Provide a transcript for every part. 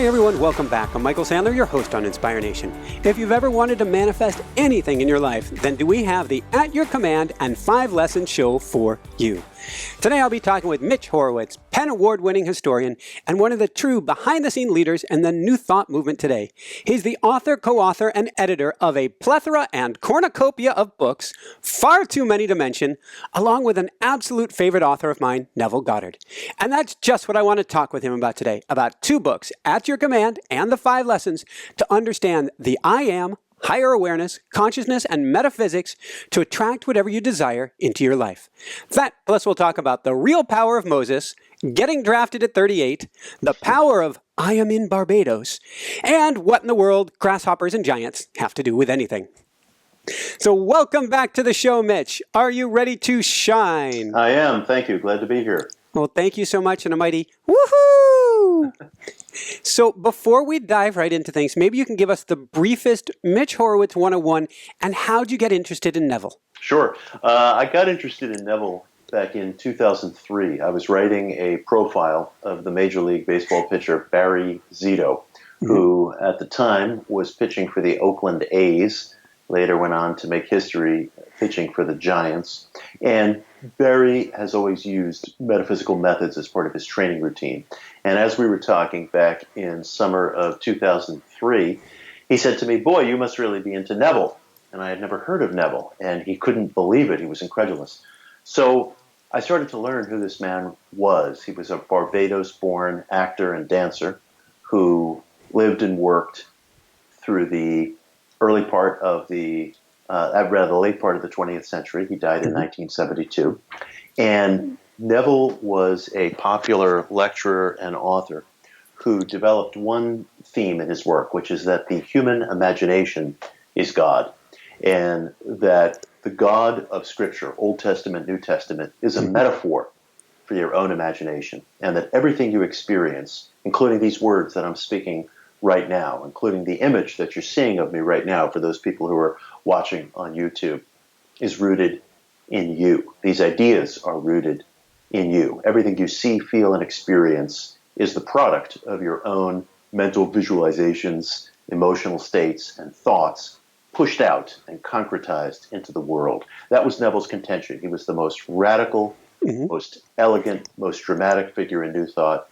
Hi everyone, welcome back. I'm Michael Sandler, your host on Inspire Nation. If you've ever wanted to manifest anything in your life, then do we have the At Your Command and 5 Lesson show for you. Today I'll be talking with Mitch Horowitz, Penn Award-winning historian and one of the true behind-the-scene leaders in the New Thought movement today. He's the author, co-author, and editor of a plethora and cornucopia of books, far too many to mention, along with an absolute favorite author of mine, Neville Goddard. And that's just what I want to talk with him about today, about 2 books, At Your Command and the 5 Lessons, to understand the I Am, higher awareness, consciousness, and metaphysics to attract whatever you desire into your life. That, plus we'll talk about the real power of Moses, getting drafted at 38, the power of I am in Barbados, and what in the world grasshoppers and giants have to do with anything. So welcome back to the show, Mitch. Are you ready to shine? I am. Thank you. Glad to be here. Well, thank you so much, and a mighty woohoo! So before we dive right into things, maybe you can give us the briefest Mitch Horowitz 101, and how'd you get interested in Neville? Sure. I got interested in Neville back in 2003. I was writing a profile of the Major League Baseball pitcher Barry Zito, who at the time was pitching for the Oakland A's, later went on to make history pitching for the Giants. And Barry has always used metaphysical methods as part of his training routine. And as we were talking back in summer of 2003, he said to me, "Boy, you must really be into Neville." And I had never heard of Neville, and he couldn't believe it. He was incredulous. So I started to learn who this man was. He was a Barbados-born actor and dancer who lived and worked through the early part of the late part of the 20th century. He died in 1972. And Neville was a popular lecturer and author who developed one theme in his work, which is that the human imagination is God, and that the God of Scripture, Old Testament, New Testament, is a metaphor for your own imagination, and that everything you experience, including these words that I'm speaking right now, including the image that you're seeing of me right now for those people who are watching on YouTube, is rooted in you. These ideas are rooted in you. Everything you see, feel, and experience is the product of your own mental visualizations, emotional states, and thoughts pushed out and concretized into the world. That was Neville's contention. He was the most radical, most elegant, most dramatic figure in New Thought,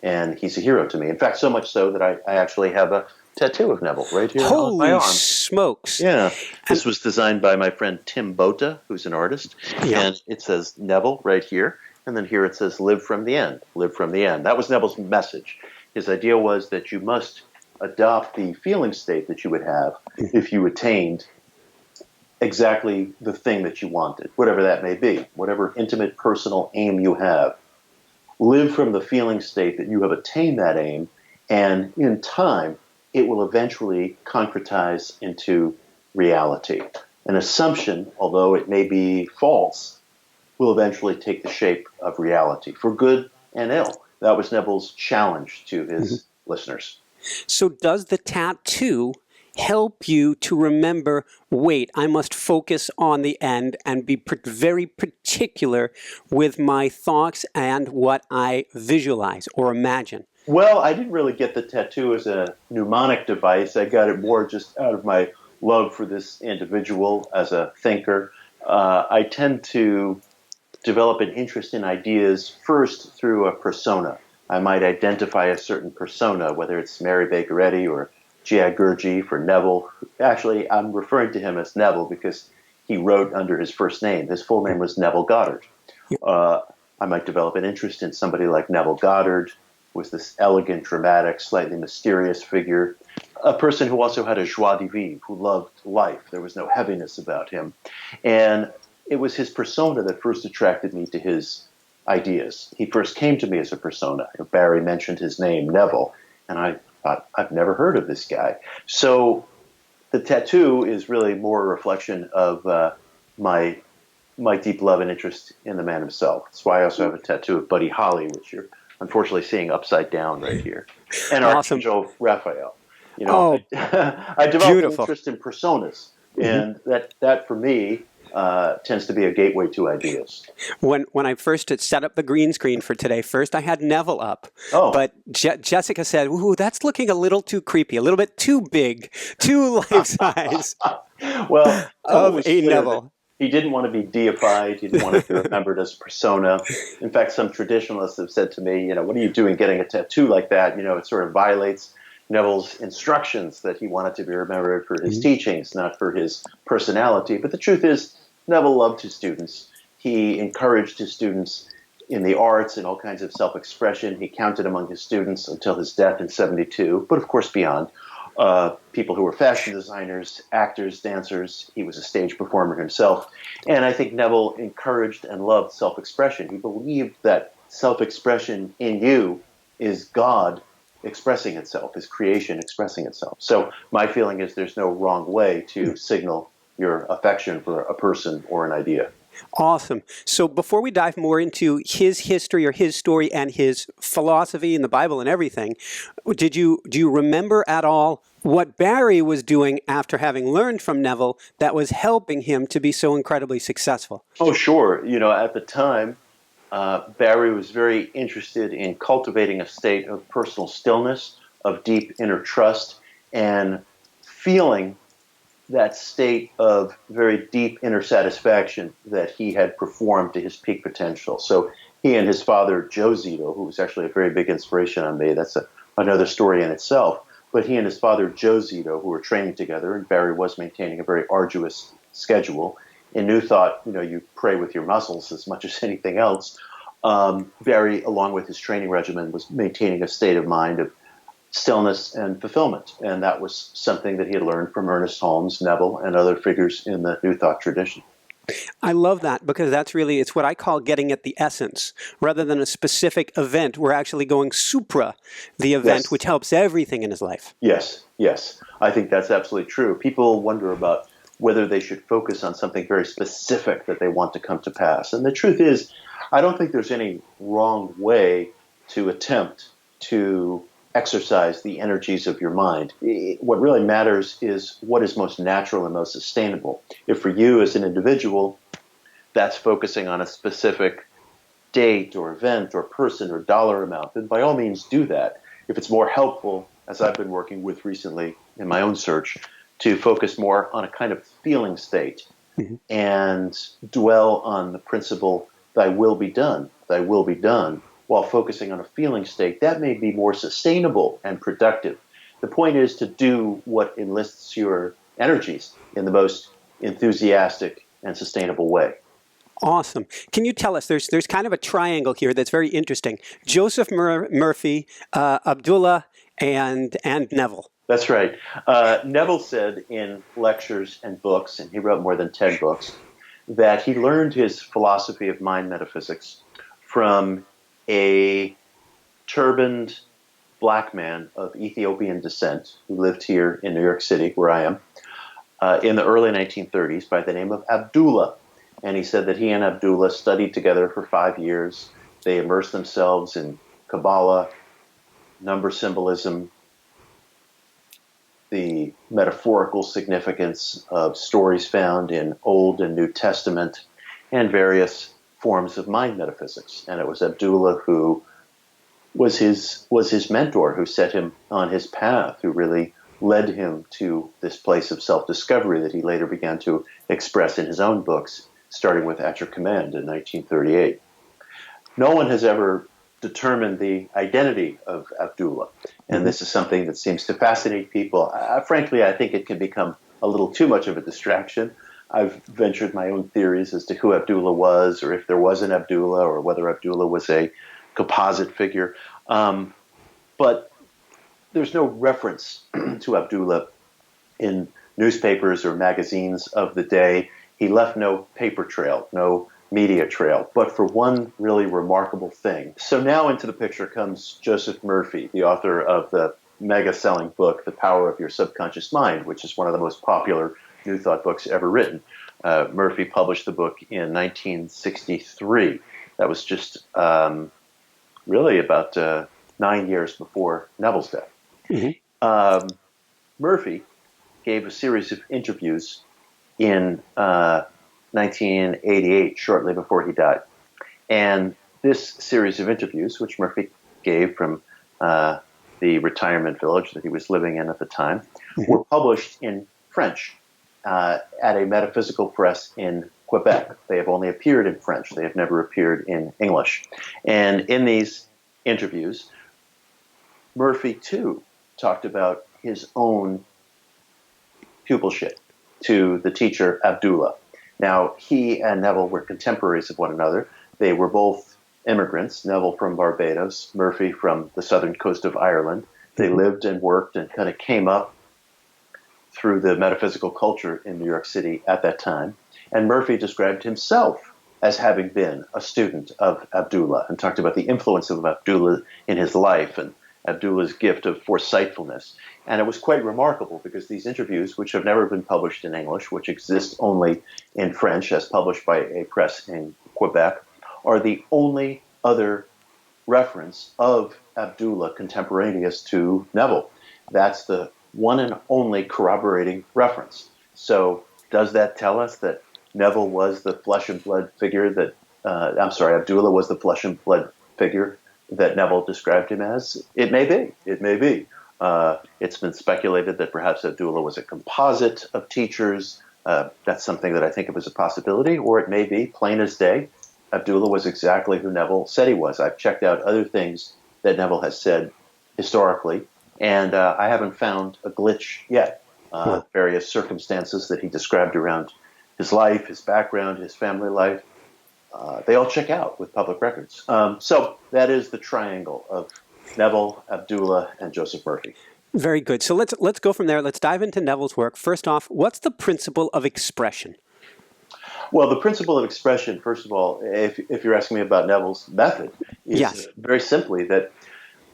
and he's a hero to me. In fact, so much so that I actually have a tattoo of Neville right here on my arm. Holy smokes. Yeah. This was designed by my friend Tim Bota, who's an artist. Yeah. And it says Neville right here. And then here it says, live from the end, live from the end. That was Neville's message. His idea was that you must adopt the feeling state that you would have if you attained exactly the thing that you wanted, whatever that may be, whatever intimate personal aim you have. Live from the feeling state that you have attained that aim, and in time, it will eventually concretize into reality. An assumption, although it may be false, will eventually take the shape of reality, for good and ill. That was Neville's challenge to his listeners. So does the tattoo help you to remember, wait, I must focus on the end and be very particular with my thoughts and what I visualize or imagine? Well, I didn't really get the tattoo as a mnemonic device. I got it more just out of my love for this individual as a thinker. I tend to develop an interest in ideas first through a persona. I might identify a certain persona, whether it's Mary Baker Eddy or G.I. Gurdjieff for Neville. Actually, I'm referring to him as Neville because he wrote under his first name. His full name was Neville Goddard. I might develop an interest in somebody like Neville Goddard, who was this elegant, dramatic, slightly mysterious figure, a person who also had a joie de vivre, who loved life. There was no heaviness about him. And it was his persona that first attracted me to his ideas. He first came to me as a persona. Barry mentioned his name, Neville, and I thought, I've never heard of this guy. So the tattoo is really more a reflection of my deep love and interest in the man himself. That's why I also have a tattoo of Buddy Holly, which you're unfortunately seeing upside down right here, and Awesome. Archangel Raphael. I developed an interest in personas, and that for me tends to be a gateway to ideas. When I first set up the green screen for today, first I had Neville up, Oh. but Jessica said, "Ooh, that's looking a little too creepy, a little bit too big, too life-size Well, Neville of was a clear that Neville." he didn't want to be deified. He didn't want to be remembered as a persona. In fact, some traditionalists have said to me, what are you doing getting a tattoo like that? It sort of violates Neville's instructions that he wanted to be remembered for his teachings, not for his personality. But the truth is, Neville loved his students. He encouraged his students in the arts and all kinds of self-expression. He counted among his students until his death in 1972, but of course beyond. People who were fashion designers, actors, dancers. He was a stage performer himself. And I think Neville encouraged and loved self-expression. He believed that self-expression in you is God expressing itself, is creation expressing itself. So my feeling is there's no wrong way to signal your affection for a person or an idea. Awesome. So before we dive more into his history or his story and his philosophy in the Bible and everything, do you remember at all what Barry was doing after having learned from Neville that was helping him to be so incredibly successful? Oh, sure. At the time, Barry was very interested in cultivating a state of personal stillness, of deep inner trust, and feeling that state of very deep inner satisfaction that he had performed to his peak potential. So he and his father, Joe Zito, who was actually a very big inspiration on me, that's another story in itself, but he and his father, Joe Zito, who were training together, and Barry was maintaining a very arduous schedule. In New Thought, you pray with your muscles as much as anything else. Barry, along with his training regimen, was maintaining a state of mind of stillness and fulfillment. And that was something that he had learned from Ernest Holmes, Neville, and other figures in the New Thought tradition. I love that because it's what I call getting at the essence. Rather than a specific event, we're actually going supra the event, Yes. which helps everything in his life. Yes. I think that's absolutely true. People wonder about whether they should focus on something very specific that they want to come to pass. And the truth is, I don't think there's any wrong way to attempt to exercise the energies of your mind. What really matters is what is most natural and most sustainable. If for you as an individual, that's focusing on a specific date or event or person or dollar amount, then by all means do that. If it's more helpful, as I've been working with recently in my own search, to focus more on a kind of feeling state and dwell on the principle, thy will be done, while focusing on a feeling state, that may be more sustainable and productive. The point is to do what enlists your energies in the most enthusiastic and sustainable way. Awesome. Can you tell us, there's kind of a triangle here that's very interesting. Joseph Murphy, Abdullah, and Neville. That's right. Neville said in lectures and books, and he wrote more than 10 books, that he learned his philosophy of mind metaphysics from a turbaned black man of Ethiopian descent who lived here in New York City, where I am, in the early 1930s by the name of Abdullah. And he said that he and Abdullah studied together for 5 years. They immersed themselves in Kabbalah, number symbolism, the metaphorical significance of stories found in Old and New Testament, and various forms of mind metaphysics. And it was Abdullah who was his mentor, who set him on his path, who really led him to this place of self-discovery that he later began to express in his own books, starting with At Your Command in 1938. No one has ever determined the identity of Abdullah, and this is something that seems to fascinate people. Frankly, I think it can become a little too much of a distraction. I've ventured my own theories as to who Abdullah was, or if there was an Abdullah, or whether Abdullah was a composite figure. But there's no reference to Abdullah in newspapers or magazines of the day. He left no paper trail, no media trail, but for one really remarkable thing. So now into the picture comes Joseph Murphy, the author of the mega-selling book, The Power of Your Subconscious Mind, which is one of the most popular New Thought books ever written. Murphy published the book in 1963. That was just really about 9 years before Neville's death. Murphy gave a series of interviews in 1988, shortly before he died. And this series of interviews, which Murphy gave from the retirement village that he was living in at the time, were published in French at a metaphysical press in Quebec. They have only appeared in French. They have never appeared in English. And in these interviews, Murphy, too, talked about his own pupilship to the teacher Abdullah. Now, he and Neville were contemporaries of one another. They were both immigrants, Neville from Barbados, Murphy from the southern coast of Ireland. They lived and worked and kind of came up through the metaphysical culture in New York City at that time. And Murphy described himself as having been a student of Abdullah and talked about the influence of Abdullah in his life and Abdullah's gift of foresightfulness. And it was quite remarkable because these interviews, which have never been published in English, which exist only in French as published by a press in Quebec, are the only other reference of Abdullah contemporaneous to Neville. That's the one and only corroborating reference. So does that tell us that Neville was the flesh and blood figure that, Abdullah was the flesh and blood figure that Neville described him as? It may be. It may be. It's been speculated that perhaps Abdullah was a composite of teachers. That's something that I think of as a possibility. Or it may be, plain as day, Abdullah was exactly who Neville said he was. I've checked out other things that Neville has said historically, and I haven't found a glitch yet. Various circumstances that he described around his life, his background, his family life, they all check out with public records. So that is the triangle of Neville, Abdullah, and Joseph Murphy. Very good. So let's go from there. Let's dive into Neville's work. First off, what's the principle of expression? Well, the principle of expression, first of all, if you're asking me about Neville's method, is very simply that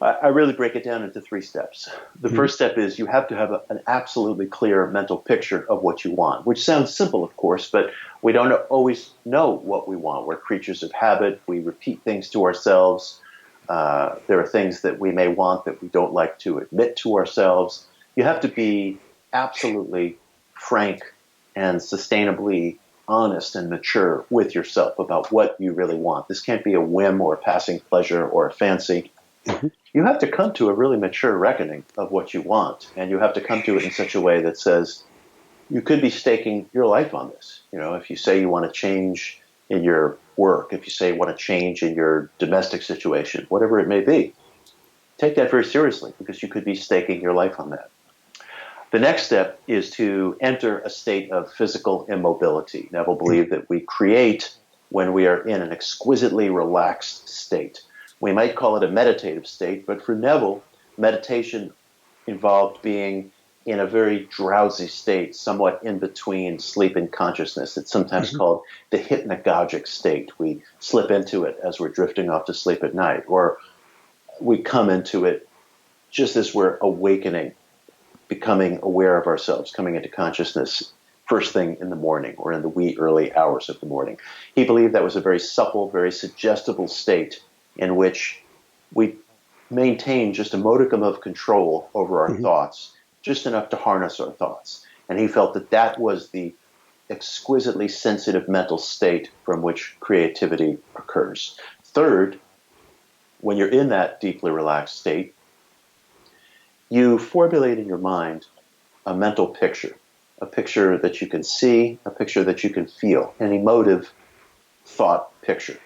I really break it down into 3 steps. The first step is you have to have an absolutely clear mental picture of what you want, which sounds simple, of course, but we don't always know what we want. We're creatures of habit. We repeat things to ourselves. There are things that we may want that we don't like to admit to ourselves. You have to be absolutely frank and sustainably honest and mature with yourself about what you really want. This can't be a whim or a passing pleasure or a fancy. You have to come to a really mature reckoning of what you want, and you have to come to it in such a way that says you could be staking your life on this. You know, if you say you want to change in your work, if you say you want to change in your domestic situation, whatever it may be, take that very seriously because you could be staking your life on that. The next step is to enter a state of physical immobility. Neville believed that we create when we are in an exquisitely relaxed state. We might call it a meditative state, but for Neville, meditation involved being in a very drowsy state, somewhat in between sleep and consciousness. It's sometimes called the hypnagogic state. We slip into it as we're drifting off to sleep at night, or we come into it just as we're awakening, becoming aware of ourselves, coming into consciousness first thing in the morning or in the wee early hours of the morning. He believed that was a very supple, very suggestible state in which we maintain just a modicum of control over our thoughts, just enough to harness our thoughts. And he felt that that was the exquisitely sensitive mental state from which creativity occurs. Third, when you're in that deeply relaxed state, you formulate in your mind a mental picture, a picture that you can see, a picture that you can feel, an emotive thought picture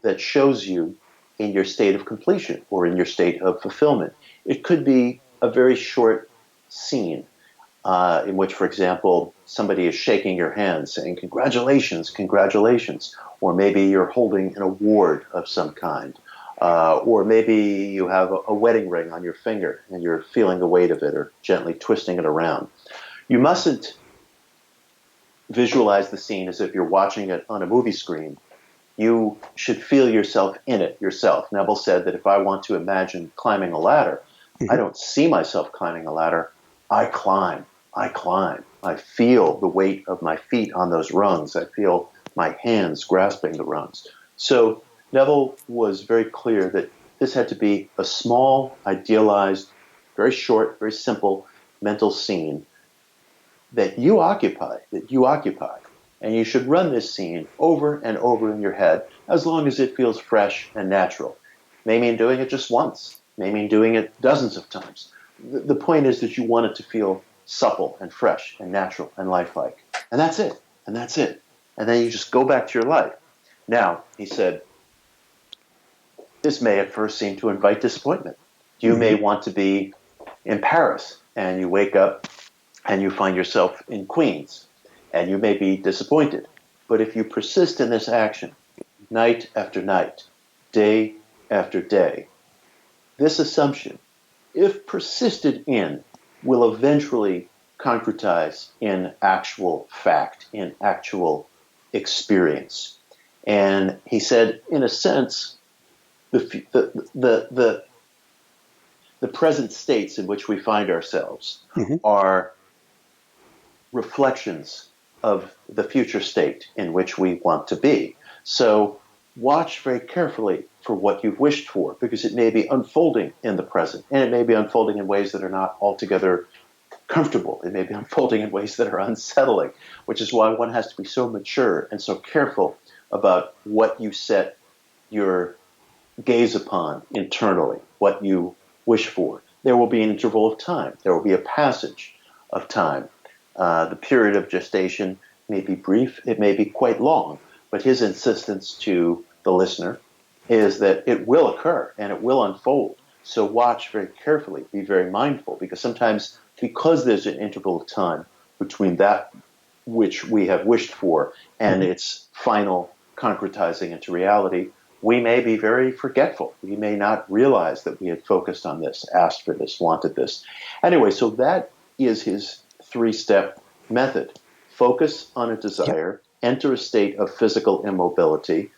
that shows you in your state of completion or in your state of fulfillment. It could be a very short scene in which, for example, somebody is shaking your hand saying, "Congratulations, congratulations," or maybe you're holding an award of some kind. Or maybe you have a wedding ring on your finger and you're feeling the weight of it or gently twisting it around. You mustn't visualize the scene as if you're watching it on a movie screen. You should feel yourself in it yourself. Neville said that if I want to imagine climbing a ladder, I don't see myself climbing a ladder. I climb. I feel the weight of my feet on those rungs. I feel my hands grasping the rungs. So Neville was very clear that this had to be a small, idealized, very short, very simple mental scene that you occupy. And you should run this scene over and over in your head as long as it feels fresh and natural. May mean doing it just once, may mean doing it dozens of times. The point is that you want it to feel supple and fresh and natural and lifelike. And that's it. And that's it. And then you just go back to your life. Now, he said, this may at first seem to invite disappointment. You may want to be in Paris, and you wake up and you find yourself in Queens, and you may be disappointed. But if you persist in this action, night after night, day after day, this assumption, if persisted in, will eventually concretize in actual fact, in actual experience. And he said, in a sense, the present states in which we find ourselves are reflections of the future state in which we want to be. So watch very carefully for what you've wished for, because it may be unfolding in the present, and it may be unfolding in ways that are not altogether comfortable. It may be unfolding in ways that are unsettling, which is why one has to be so mature and so careful about what you set your gaze upon internally, what you wish for. There will be an interval of time. There will be a passage of time. The period of gestation may be brief. It may be quite long. But his insistence to the listener is that it will occur and it will unfold. So watch very carefully, be very mindful, because sometimes because there's an interval of time between that which we have wished for and its final concretizing into reality, we may be very forgetful. We may not realize that we had focused on this, asked for this, wanted this. Anyway, so that is his three-step method. Focus on a desire, enter a state of physical immobility,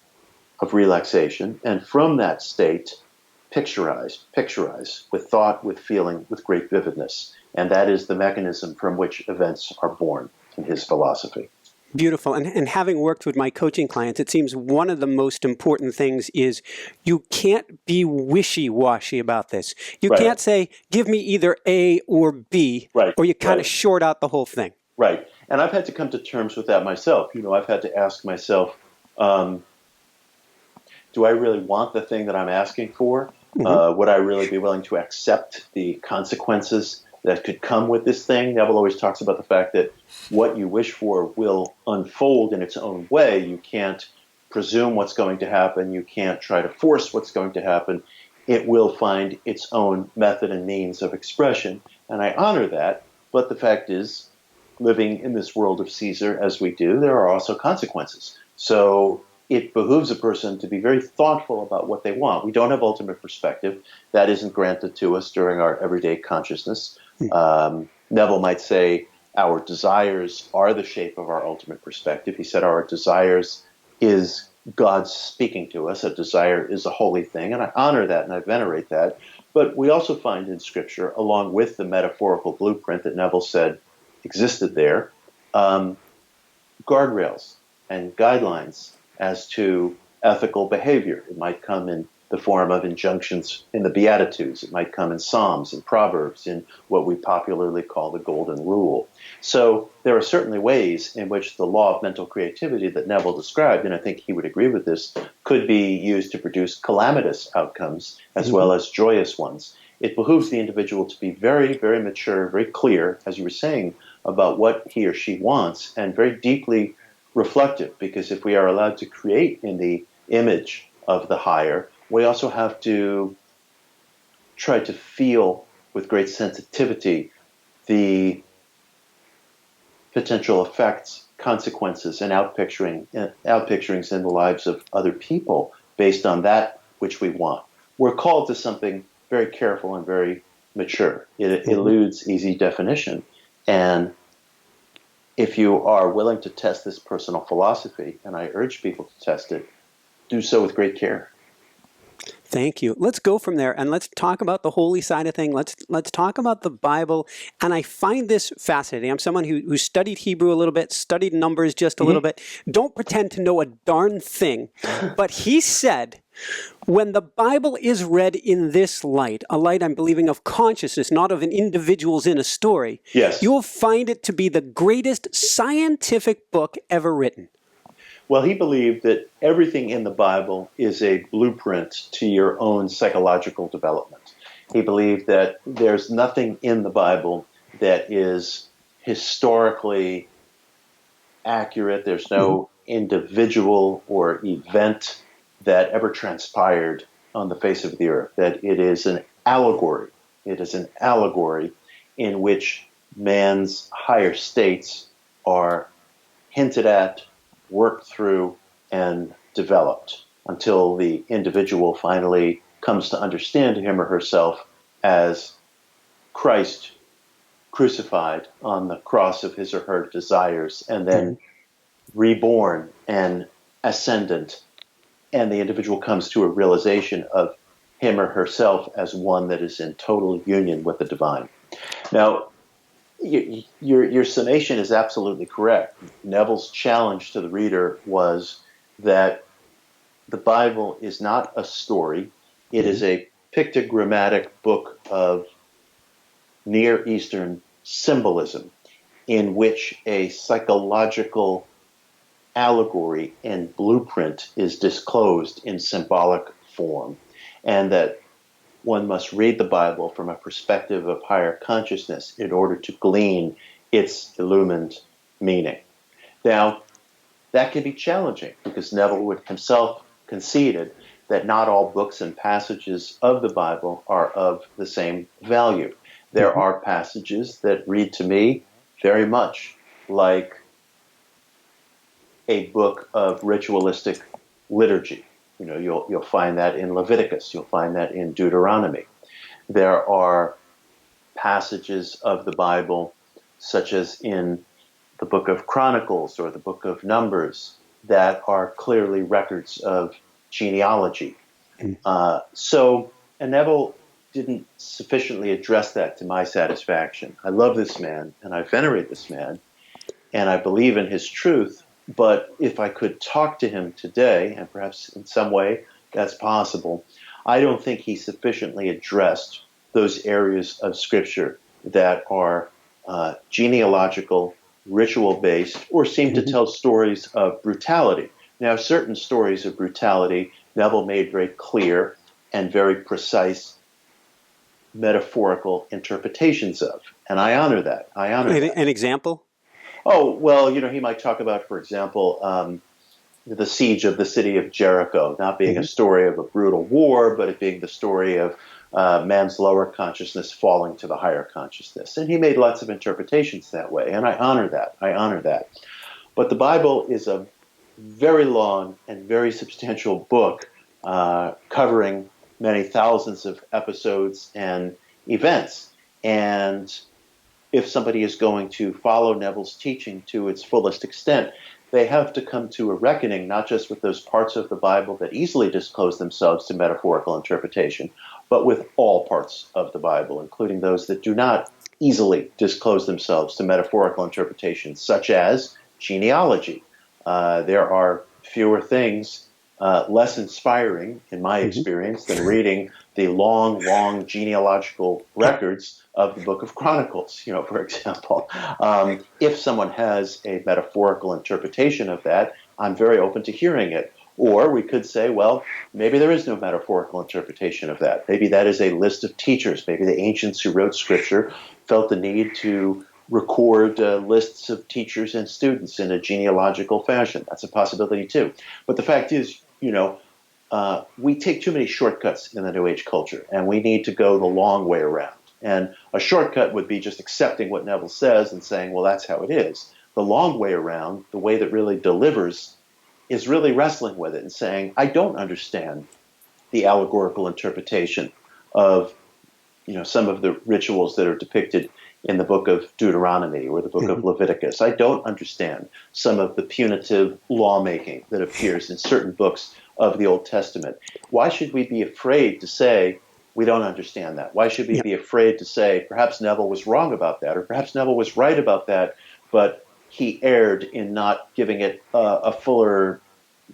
of relaxation, and from that state, picturize with thought, with feeling, with great vividness. And that is the mechanism from which events are born in his philosophy. Beautiful. And having worked with my coaching clients, it seems one of the most important things is you can't be wishy-washy about this. You can't say, give me either A or B, or you kind of short out the whole thing. Right. And I've had to come to terms with that myself. You know, I've had to ask myself, do I really want the thing that I'm asking for? Would I really be willing to accept the consequences that could come with this thing? Neville always talks about the fact that what you wish for will unfold in its own way. You can't presume what's going to happen. You can't try to force what's going to happen. It will find its own method and means of expression. And I honor that. But the fact is, living in this world of Caesar as we do, there are also consequences. So it behooves a person to be very thoughtful about what they want. We don't have ultimate perspective. That isn't granted to us during our everyday consciousness. Neville might say our desires are the shape of our ultimate perspective. He said our desires is God speaking to us. A desire is a holy thing, and I honor that and I venerate that. But we also find in Scripture, along with the metaphorical blueprint that Neville said existed there, guardrails and guidelines as to ethical behavior. It might come in the form of injunctions in the Beatitudes. It might come in Psalms and Proverbs, in what we popularly call the Golden Rule. So there are certainly ways in which the law of mental creativity that Neville described, and I think he would agree with this, could be used to produce calamitous outcomes as well as joyous ones. It behooves the individual to be very, very mature, very clear, as you were saying, about what he or she wants, and very deeply reflective, because if we are allowed to create in the image of the higher, we also have to try to feel with great sensitivity the potential effects, consequences, and outpicturings in the lives of other people based on that which we want. We're called to something very careful and very mature. It eludes easy definition. And if you are willing to test this personal philosophy, and I urge people to test it, do so with great care. Thank you. Let's go from there and let's talk about the holy side of things. Let's talk about the Bible. And I find this fascinating. I'm someone who studied Hebrew a little bit, studied numbers just a little bit. Don't pretend to know a darn thing. But he said When the Bible is read in this light, a light I'm believing of consciousness, not of an individual's in a story, Yes. you will find it to be the greatest scientific book ever written. Well, he believed that everything in the Bible is a blueprint to your own psychological development. He believed that there's nothing in the Bible that is historically accurate. There's no individual or event that ever transpired on the face of the earth, that it is an allegory. It is an allegory in which man's higher states are hinted at, worked through, and developed until the individual finally comes to understand him or herself as Christ crucified on the cross of his or her desires, and then reborn and ascendant, and the individual comes to a realization of him or herself as one that is in total union with the divine. Now, your summation is absolutely correct. Neville's challenge to the reader was that the Bible is not a story. It is a pictogrammatic book of Near Eastern symbolism in which a psychological allegory and blueprint is disclosed in symbolic form, and that one must read the Bible from a perspective of higher consciousness in order to glean its illumined meaning. Now, that can be challenging because Neville would himself conceded that not all books and passages of the Bible are of the same value. There are passages that read to me very much like a book of ritualistic liturgy. You know, you'll find that in Leviticus. You'll find that in Deuteronomy. There are passages of the Bible, such as in the book of Chronicles or the book of Numbers, that are clearly records of genealogy. And Neville didn't sufficiently address that to my satisfaction. I love this man, and I venerate this man, and I believe in his truth. But if I could talk to him today, and perhaps in some way that's possible, I don't think he sufficiently addressed those areas of Scripture that are genealogical, ritual-based, or seem to tell stories of brutality. Now, certain stories of brutality, Neville made very clear and very precise metaphorical interpretations of, and I honor that. An example? Oh, well, you know, he might talk about, for example, the siege of the city of Jericho not being a story of a brutal war, but it being the story of man's lower consciousness falling to the higher consciousness. And he made lots of interpretations that way, and I honor that. But the Bible is a very long and very substantial book covering many thousands of episodes and events. And if somebody is going to follow Neville's teaching to its fullest extent, they have to come to a reckoning not just with those parts of the Bible that easily disclose themselves to metaphorical interpretation, but with all parts of the Bible, including those that do not easily disclose themselves to metaphorical interpretation, such as genealogy. There are fewer things less inspiring, in my experience, than reading the long genealogical records of the Book of Chronicles, you know, for example. If someone has a metaphorical interpretation of that, I'm very open to hearing it. Or we could say, well, maybe there is no metaphorical interpretation of that. Maybe that is a list of teachers. Maybe the ancients who wrote Scripture felt the need to record lists of teachers and students in a genealogical fashion. That's a possibility too. But the fact is, you know, we take too many shortcuts in the New Age culture, and we need to go the long way around. And a shortcut would be just accepting what Neville says and saying, well, that's how it is. The long way around, the way that really delivers, is really wrestling with it and saying, I don't understand the allegorical interpretation of, you know, some of the rituals that are depicted in the book of Deuteronomy or the book of Leviticus. I don't understand some of the punitive lawmaking that appears in certain books of the Old Testament. Why should we be afraid to say we don't understand that? Why should we be afraid to say perhaps Neville was wrong about that, or perhaps Neville was right about that, but he erred in not giving it a fuller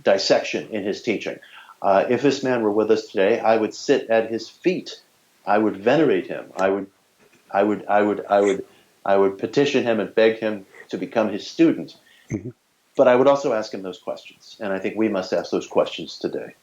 dissection in his teaching? If this man were with us today, I would sit at his feet. I would venerate him. I would petition him and beg him to become his student. Mhm. But I would also ask him those questions, and I think we must ask those questions today.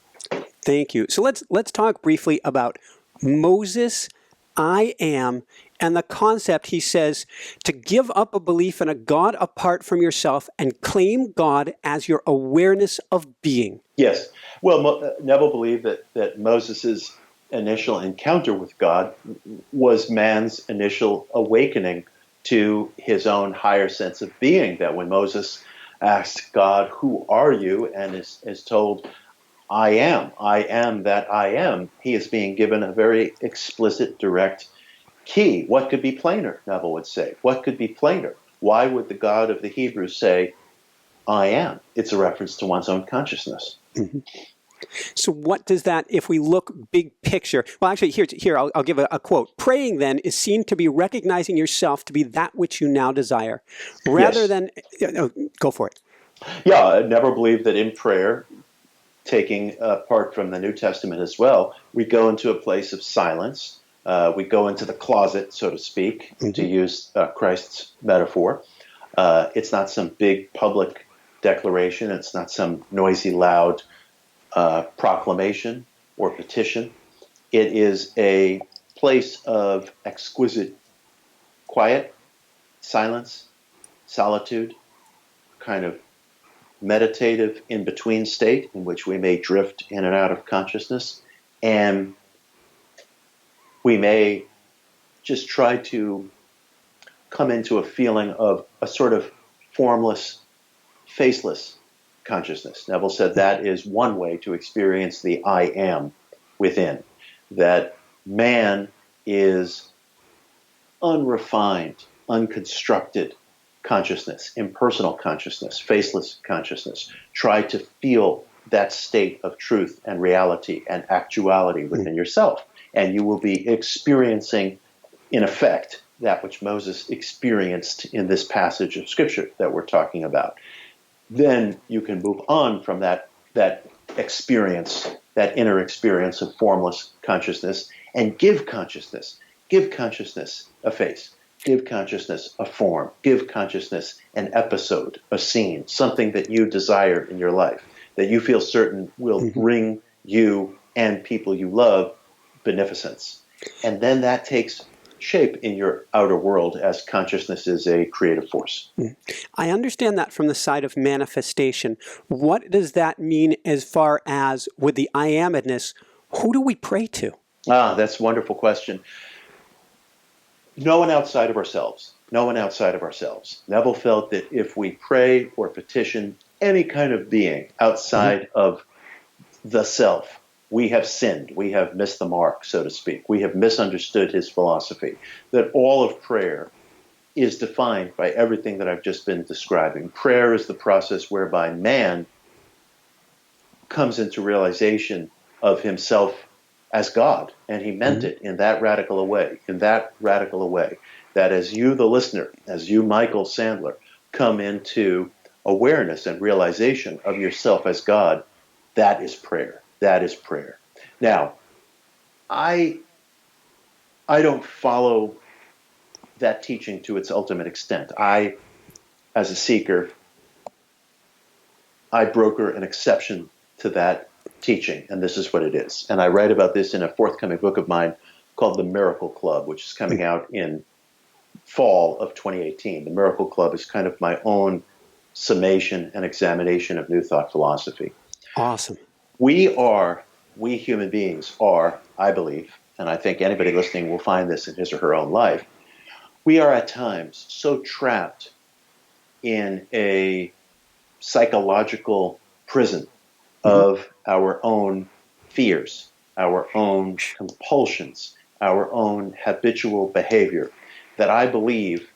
Thank you. So let's talk briefly about Moses, I am, and the concept, he says, to give up a belief in a God apart from yourself and claim God as your awareness of being. Yes. Well, Neville believed that Moses' initial encounter with God was man's initial awakening to his own higher sense of being, that when Moses asks God, "Who are you?" and is told, I am that I am, he is being given a very explicit, direct key. What could be plainer, Neville would say? What could be plainer? Why would the God of the Hebrews say, I am? It's a reference to one's own consciousness. Mm-hmm. So what does that, if we look big picture, well, actually, here I'll give a quote. Praying, then, is seen to be recognizing yourself to be that which you now desire, rather than, go for it. Yeah, I never believed that in prayer, taking part from the New Testament as well, we go into a place of silence. We go into the closet, so to speak, Mm-hmm. to use Christ's metaphor. It's not some big public declaration. It's not some noisy, loud proclamation or petition. It is a place of exquisite quiet, silence, solitude, kind of meditative in-between state in which we may drift in and out of consciousness, and we may just try to come into a feeling of a sort of formless, faceless consciousness. Neville said that is one way to experience the I am within, that man is unrefined, unconstructed consciousness, impersonal consciousness, faceless consciousness. Try to feel that state of truth and reality and actuality within yourself, and you will be experiencing, in effect, that which Moses experienced in this passage of Scripture that we're talking about. Then you can move on from that experience, that inner experience of formless consciousness, and give consciousness a face. Give consciousness a form. Give consciousness an episode, a scene, something that you desire in your life, that you feel certain will bring you and people you love beneficence. And then that takes shape in your outer world as consciousness is a creative force. I understand that from the side of manifestation. What does that mean as far as with the I am-edness? Who do we pray to? That's a wonderful question. No one outside of ourselves. No one outside of ourselves. Neville felt that if we pray or petition any kind of being outside of the self, we have sinned. We have missed the mark, so to speak. We have misunderstood his philosophy. That all of prayer is defined by everything that I've just been describing. Prayer is the process whereby man comes into realization of himself as God, and he meant it in that radical a way, that as you, the listener, as you, Michael Sandler, come into awareness and realization of yourself as God, that is prayer. That is prayer. Now, I don't follow that teaching to its ultimate extent. I, as a seeker, I broker an exception to that teaching, and this is what it is. And I write about this in a forthcoming book of mine called The Miracle Club, which is coming out in fall of 2018. The Miracle Club is kind of my own summation and examination of New Thought philosophy. Awesome. We human beings are, I believe, and I think anybody listening will find this in his or her own life, we are at times so trapped in a psychological prison of our own fears, our own compulsions, our own habitual behavior, that I believe,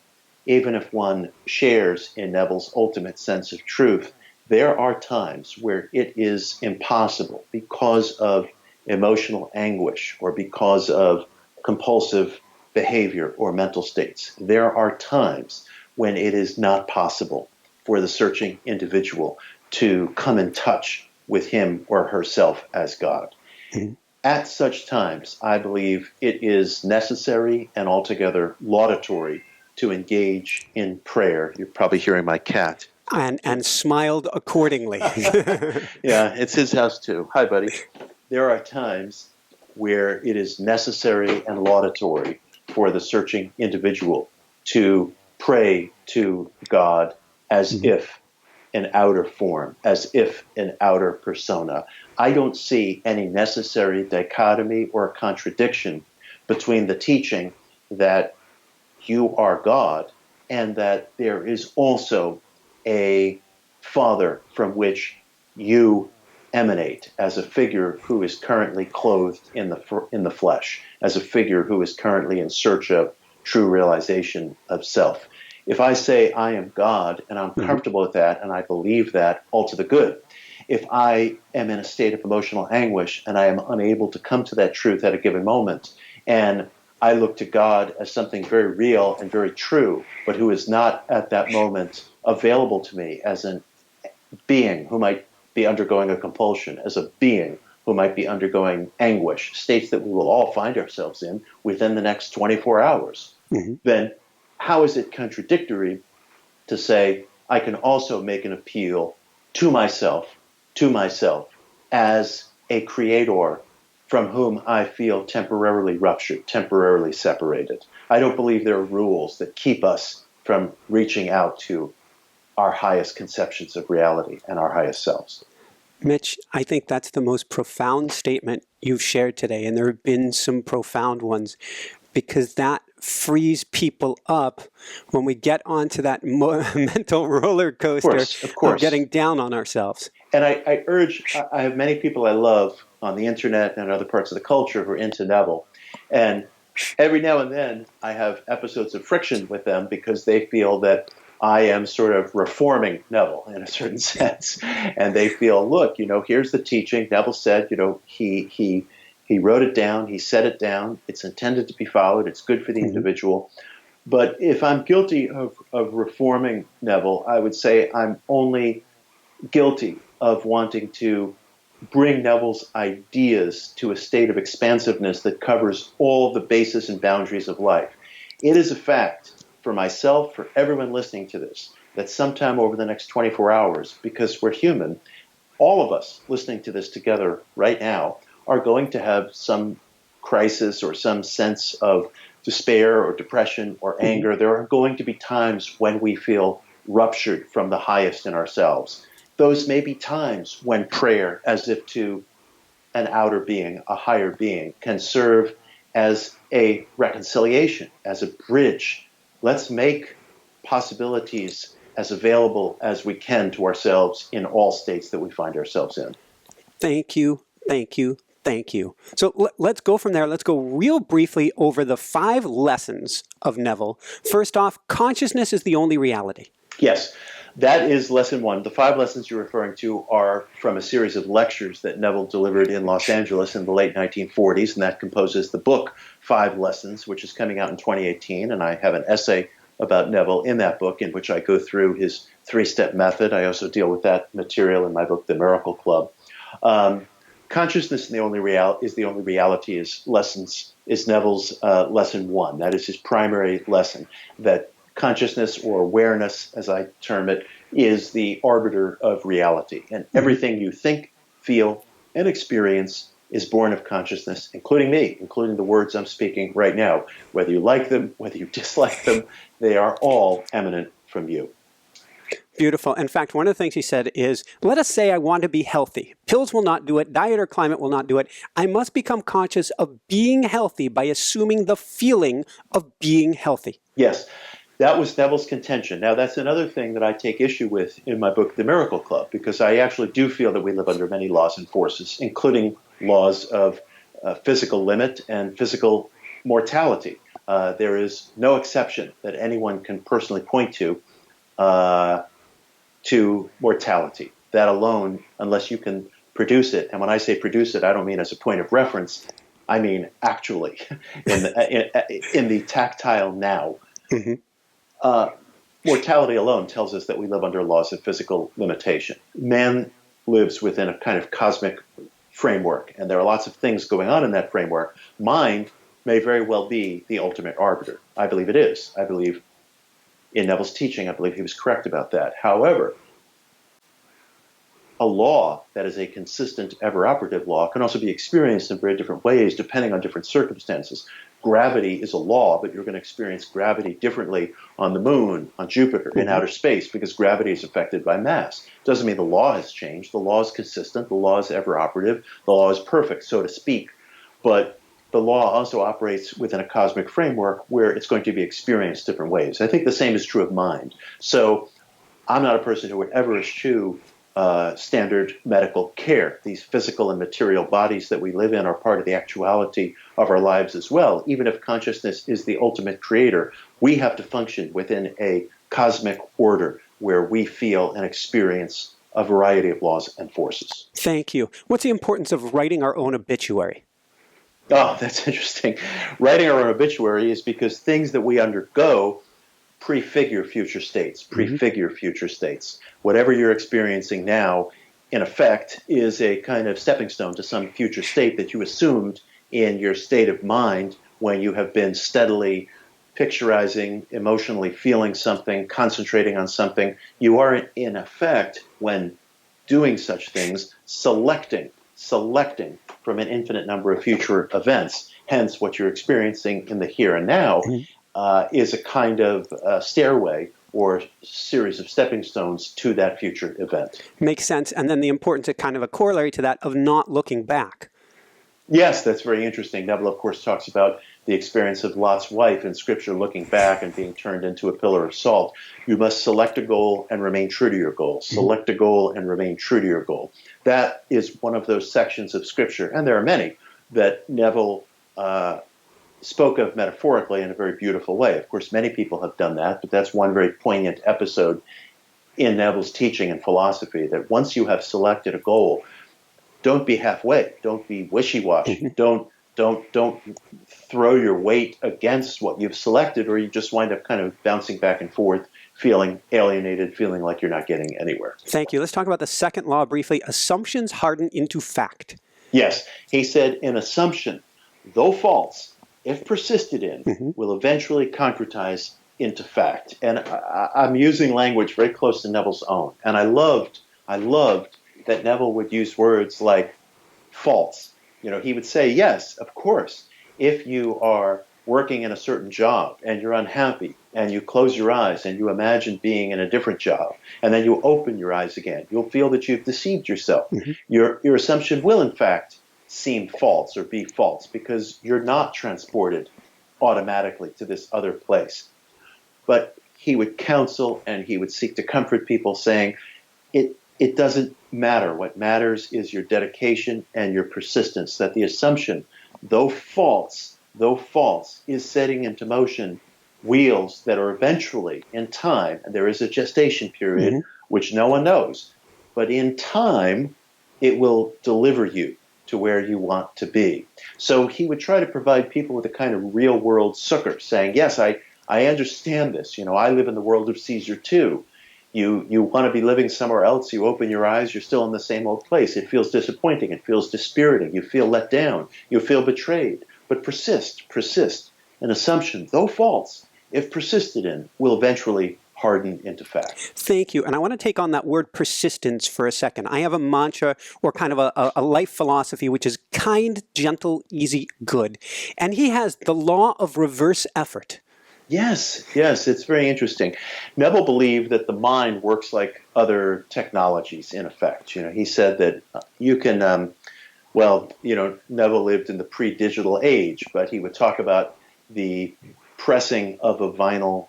even if one shares in Neville's ultimate sense of truth, there are times where it is impossible because of emotional anguish or because of compulsive behavior or mental states. There are times when it is not possible for the searching individual to come in touch with him or herself as God. Mm-hmm. At such times, I believe it is necessary and altogether laudatory to engage in prayer. You're probably hearing my cat. And smiled accordingly. Yeah, it's his house too. Hi, buddy. There are times where it is necessary and laudatory for the searching individual to pray to God as mm-hmm. if in outer form, as if in outer persona. I don't see any necessary dichotomy or contradiction between the teaching that you are God and that there is also a Father from which you emanate as a figure who is currently clothed in the flesh, as a figure who is currently in search of true realization of self. If I say I am God and I'm comfortable with that and I believe that, all to the good. If I am in a state of emotional anguish and I am unable to come to that truth at a given moment, and I look to God as something very real and very true, but who is not at that moment available to me as a being who might be undergoing a compulsion, as a being who might be undergoing anguish, states that we will all find ourselves in within the next 24 hours, mm-hmm. then how is it contradictory to say I can also make an appeal to myself as a creator from whom I feel temporarily ruptured, temporarily separated? I don't believe there are rules that keep us from reaching out to our highest conceptions of reality and our highest selves. Mitch, I think that's the most profound statement you've shared today, and there have been some profound ones, because that frees people up when we get onto that mental roller coaster of getting down on ourselves. And I urge, I have many people I love on the internet and other parts of the culture who are into Neville. And every now and then I have episodes of friction with them because they feel that I am sort of reforming Neville in a certain sense. And they feel, look, here's the teaching. Neville said, he wrote it down. He set it down. It's intended to be followed. It's good for the individual. But if I'm guilty of reforming Neville, I would say I'm only guilty of wanting to bring Neville's ideas to a state of expansiveness that covers all the bases and boundaries of life. It is a fact for myself, for everyone listening to this, that sometime over the next 24 hours, because we're human, all of us listening to this together right now are going to have some crisis or some sense of despair or depression or anger. There are going to be times when we feel ruptured from the highest in ourselves. Those may be times when prayer, as if to an outer being, a higher being, can serve as a reconciliation, as a bridge. Let's make possibilities as available as we can to ourselves in all states that we find ourselves in. Thank you, thank you, thank you. So let's go from there. Let's go real briefly over the 5 lessons of Neville. First off, consciousness is the only reality. Yes, that is lesson 1. The 5 lessons you're referring to are from a series of lectures that Neville delivered in Los Angeles in the late 1940s, and that composes the book 5 Lessons, which is coming out in 2018, and I have an essay about Neville in that book in which I go through his 3-step method. I also deal with that material in my book, The Miracle Club. Consciousness is the only reality is Neville's lesson 1. That is his primary lesson, that consciousness, or awareness, as I term it, is the arbiter of reality. And everything you think, feel, and experience is born of consciousness, including me, including the words I'm speaking right now. Whether you like them, whether you dislike them, they are all emanent from you. Beautiful. In fact, one of the things he said is, let us say I want to be healthy. Pills will not do it. Diet or climate will not do it. I must become conscious of being healthy by assuming the feeling of being healthy. Yes. That was Neville's contention. Now, that's another thing that I take issue with in my book, The Miracle Club, because I actually do feel that we live under many laws and forces, including laws of physical limit and physical mortality. There is no exception that anyone can personally point to mortality. That alone, unless you can produce it, and when I say produce it, I don't mean as a point of reference, I mean actually in the tactile now. Mm-hmm. Mortality alone tells us that we live under laws of physical limitation. Man lives within a kind of cosmic framework, and there are lots of things going on in that framework. Mind may very well be the ultimate arbiter. I believe it is. I believe in Neville's teaching, I believe he was correct about that. However, a law that is a consistent, ever-operative law can also be experienced in very different ways depending on different circumstances. Gravity is a law, but you're going to experience gravity differently on the moon, on Jupiter, in outer space, because gravity is affected by mass. Doesn't mean the law has changed. The law is consistent. The law is ever-operative. The law is perfect, so to speak. But the law also operates within a cosmic framework where it's going to be experienced different ways. I think the same is true of mind. So I'm not a person who would ever eschew standard medical care. These physical and material bodies that we live in are part of the actuality of our lives as well. Even if consciousness is the ultimate creator, we have to function within a cosmic order where we feel and experience a variety of laws and forces. Thank you. What's the importance of writing our own obituary? Oh, that's interesting. Writing our own obituary is because things that we undergo prefigure future states, prefigure future states. Whatever you're experiencing now, in effect, is a kind of stepping stone to some future state that you assumed in your state of mind when you have been steadily picturizing, emotionally feeling something, concentrating on something. You are, in effect, when doing such things, selecting from an infinite number of future events. Hence, what you're experiencing in the here and now is a kind of stairway or series of stepping stones to that future event. Makes sense. And then the importance, of kind of a corollary to that, of not looking back. Yes, that's very interesting. Neville, of course, talks about the experience of Lot's wife in Scripture looking back and being turned into a pillar of salt. You must select a goal and remain true to your goal. Select a goal and remain true to your goal. That is one of those sections of Scripture, and there are many, that Neville spoke of metaphorically in a very beautiful way. Of course, many people have done that, but that's one very poignant episode in Neville's teaching and philosophy, that once you have selected a goal, don't be halfway. Don't be wishy-washy. Don't throw your weight against what you've selected, or you just wind up kind of bouncing back and forth, feeling alienated, feeling like you're not getting anywhere. Thank you. Let's talk about the second law briefly. Assumptions harden into fact. Yes. He said, an assumption, though false, if persisted in, will eventually concretize into fact. And I'm using language very close to Neville's own. And I loved that Neville would use words like false. You know, he would say, yes, of course, if you are working in a certain job and you're unhappy and you close your eyes and you imagine being in a different job and then you open your eyes again, you'll feel that you've deceived yourself. Your assumption will, in fact, seem false or be false because you're not transported automatically to this other place. But he would counsel and he would seek to comfort people, saying, it doesn't matter. What matters is your dedication and your persistence, that the assumption, though false, is setting into motion wheels that are eventually, in time, and there is a gestation period, which no one knows, but in time, it will deliver you to where you want to be. So he would try to provide people with a kind of real-world succor, saying, yes, I understand this. You know, I live in the world of Caesar too. You want to be living somewhere else, you open your eyes, you're still in the same old place. It feels disappointing, it feels dispiriting, you feel let down, you feel betrayed. But persist. An assumption, though false, if persisted in, will eventually harden into fact. Thank you. And I want to take on that word persistence for a second. I have a mantra or kind of a life philosophy, which is kind, gentle, easy, good. And he has the law of reverse effort. Yes, it's very interesting. Neville believed that the mind works like other technologies, in effect. You know, he said that you can, Neville lived in the pre-digital age, but he would talk about the pressing of a vinyl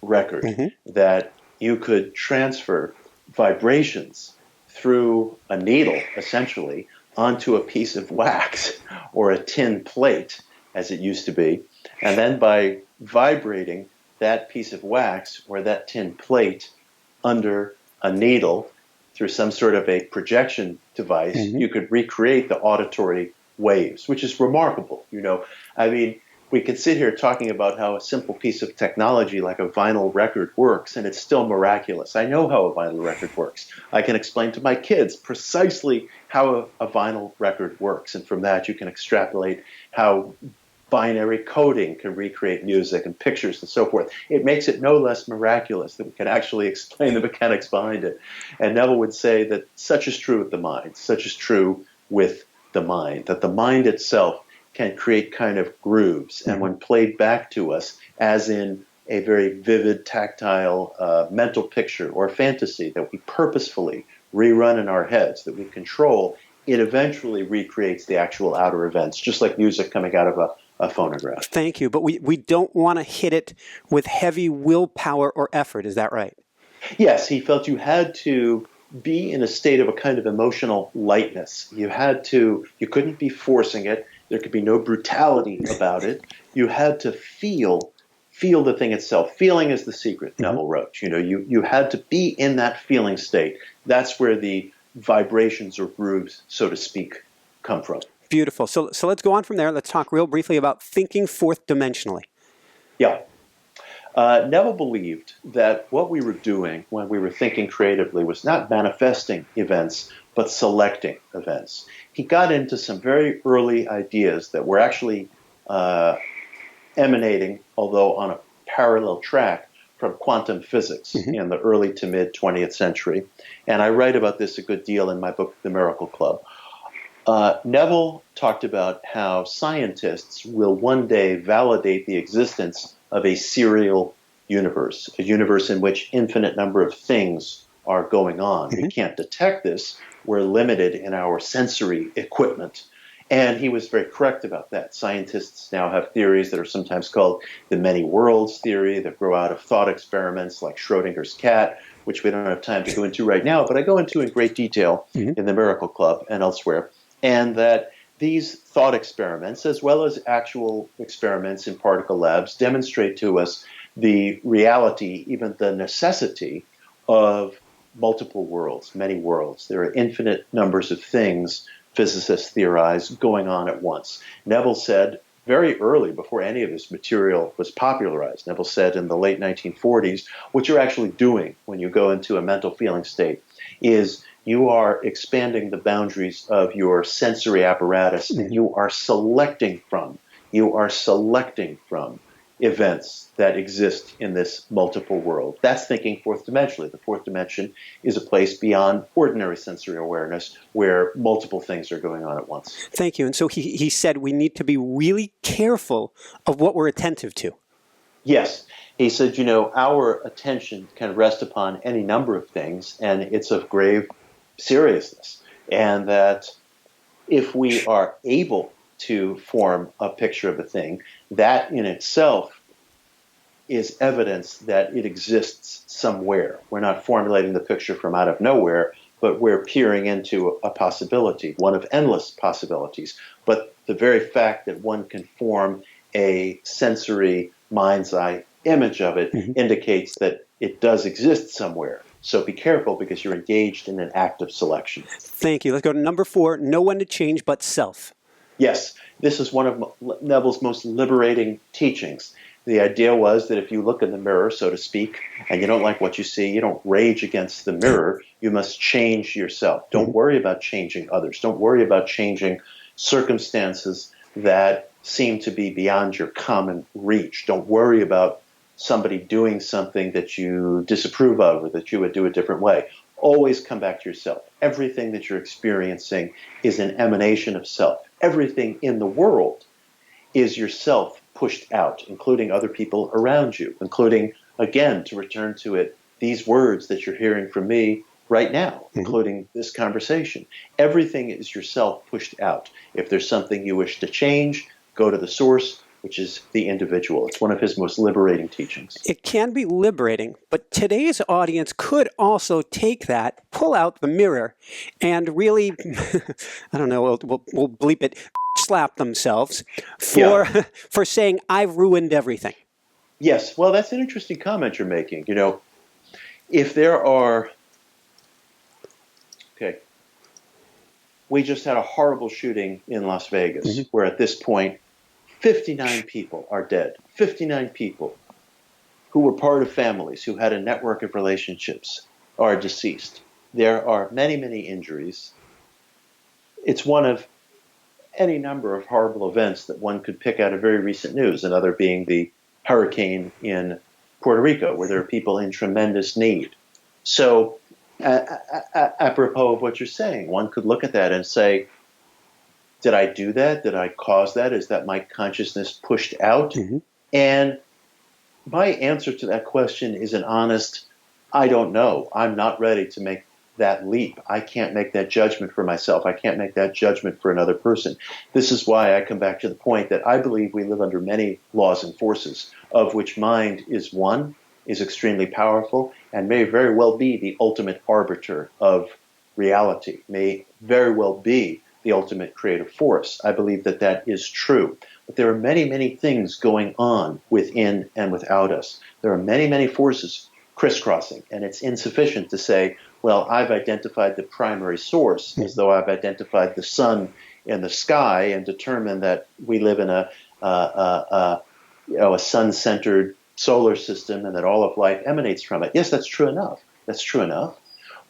record, that you could transfer vibrations through a needle, essentially, onto a piece of wax or a tin plate, as it used to be, and then by vibrating that piece of wax or that tin plate under a needle through some sort of a projection device, you could recreate the auditory waves, which is remarkable. You know, I mean, we could sit here talking about how a simple piece of technology like a vinyl record works, and it's still miraculous. I know how a vinyl record works. I can explain to my kids precisely how a vinyl record works, and from that you can extrapolate how binary coding can recreate music and pictures and so forth. It makes it no less miraculous that we can actually explain the mechanics behind it. And Neville would say that such is true with the mind, such is true with the mind, that the mind itself can create kind of grooves. And when played back to us, as in a very vivid, tactile mental picture or fantasy that we purposefully rerun in our heads, that we control, it eventually recreates the actual outer events, just like music coming out of a phonograph. Thank you. But we don't want to hit it with heavy willpower or effort. Is that right? Yes, he felt you had to be in a state of a kind of emotional lightness. You couldn't be forcing it. There could be no brutality about it. You had to feel the thing itself. Feeling is the secret, Neville wrote. You had to be in that feeling state. That's where the vibrations or grooves, so to speak, come from. Beautiful. So let's go on from there. Let's talk real briefly about thinking fourth dimensionally. Yeah. Neville believed that what we were doing when we were thinking creatively was not manifesting events, but selecting events. He got into some very early ideas that were actually emanating, although on a parallel track, from quantum physics in the early to mid 20th century. And I write about this a good deal in my book, The Miracle Club. Neville talked about how scientists will one day validate the existence of a serial universe, a universe in which infinite number of things are going on. We can't detect this. We're limited in our sensory equipment. And he was very correct about that. Scientists now have theories that are sometimes called the many worlds theory that grow out of thought experiments like Schrodinger's cat, which we don't have time to go into right now, but I go into in great detail in the Miracle Club and elsewhere. And that these thought experiments, as well as actual experiments in particle labs, demonstrate to us the reality, even the necessity of multiple worlds, many worlds. There are infinite numbers of things, physicists theorize, going on at once. Neville said very early, before any of this material was popularized, Neville said in the late 1940s, what you're actually doing when you go into a mental feeling state is you are expanding the boundaries of your sensory apparatus, and you are selecting from events that exist in this multiple world. That's thinking fourth dimensionally. The fourth dimension is a place beyond ordinary sensory awareness where multiple things are going on at once. Thank you. And so he said we need to be really careful of what we're attentive to. Yes. He said, our attention can rest upon any number of things, and it's of grave seriousness. And that if we are able to form a picture of a thing, that in itself is evidence that it exists somewhere. We're not formulating the picture from out of nowhere, but we're peering into a possibility, one of endless possibilities. But the very fact that one can form a sensory mind's eye image of it indicates that it does exist somewhere. So be careful because you're engaged in an act of selection. Thank you. Let's go to number 4, know when to change but self. Yes, this is one of Neville's most liberating teachings. The idea was that if you look in the mirror, so to speak, and you don't like what you see, you don't rage against the mirror. You must change yourself. Don't worry about changing others. Don't worry about changing circumstances that seem to be beyond your common reach. Don't worry about somebody doing something that you disapprove of or that you would do a different way. Always come back to yourself. Everything that you're experiencing is an emanation of self. Everything in the world is yourself pushed out, including other people around you, including, again, to return to it, these words that you're hearing from me right now, including this conversation. Everything is yourself pushed out. If there's something you wish to change, go to the source, which is the individual. It's one of his most liberating teachings. It can be liberating, but today's audience could also take that, pull out the mirror, and really, I don't know, we'll bleep it, slap themselves for saying, I've ruined everything. Yes, well, that's an interesting comment you're making. If there are, we just had a horrible shooting in Las Vegas, where at this point, 59 people are dead. 59 people who were part of families, who had a network of relationships, are deceased. There are many, many injuries. It's one of any number of horrible events that one could pick out of very recent news, another being the hurricane in Puerto Rico, where there are people in tremendous need. So, apropos of what you're saying, one could look at that and say, did I do that? Did I cause that? Is that my consciousness pushed out? Mm-hmm. And my answer to that question is an honest, I don't know. I'm not ready to make that leap. I can't make that judgment for myself. I can't make that judgment for another person. This is why I come back to the point that I believe we live under many laws and forces, of which mind is one, is extremely powerful, and may very well be the ultimate arbiter of reality, may very well be the ultimate creative force. I believe that that is true. But there are many, many things going on within and without us. There are many, many forces crisscrossing, and it's insufficient to say, well, I've identified the primary source as though I've identified the sun in the sky and determined that we live in a sun-centered solar system and that all of life emanates from it. Yes, that's true enough. That's true enough.